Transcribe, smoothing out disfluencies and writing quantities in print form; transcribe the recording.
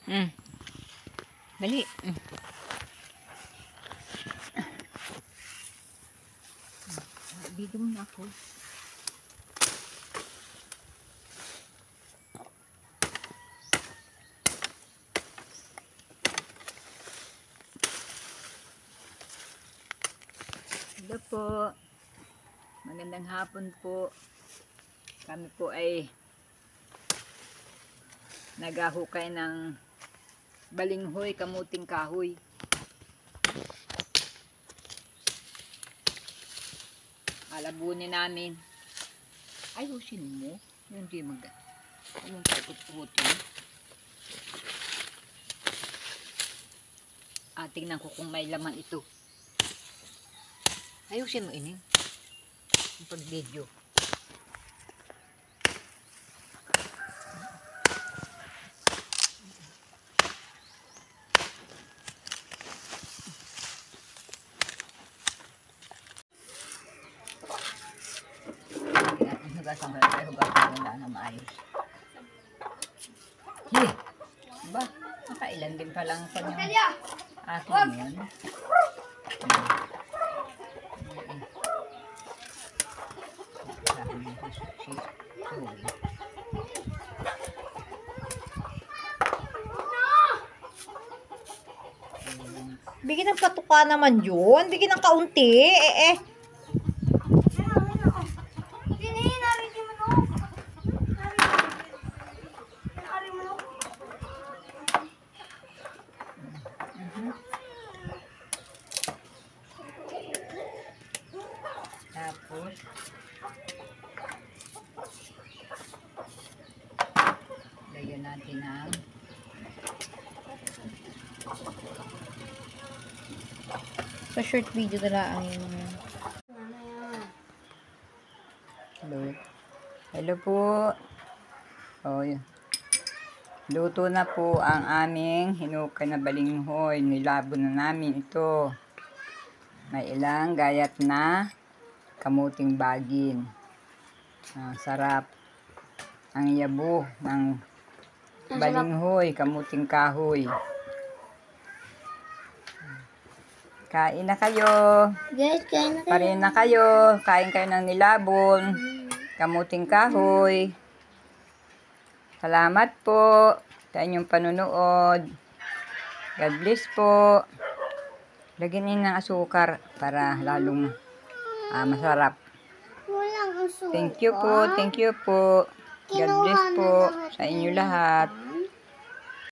Dali. Video mo na ako. Hello po. Magandang hapon po. Kami po ay naghahukay ng balinghoy, kamuting kahoy. Alabunin namin. Ayusin mo. Hindi yung pagkutin. Tingnan ko kung may laman ito. Ayusin mo ini. Yung pag-video. Hugasan na maayos. Hey! Ba? Nakailan din palang kanyang akin yun. Bigyan ng patuka naman yun. Bigyan ng kaunti. Tapos, lagyan natin ng Sa short video na lang yung hello. Hello po. Oh, luto na po ang aming hinukay na balinghoy. Nilabo na namin ito. May ilang gayat na kamuting bagin. Sarap. Ang yabo ng balinghoy, kamuting kahoy. Kain na kayo. Guys, kain na Parin na kayo. Kain kayo ng nilabon. Kamuting kahoy. Salamat po sa inyong panunood. God bless po. Lagyan niyo ng asukar para lalong masarap. Walang asukar. Thank you po. Thank you po. God bless po sa inyo lahat.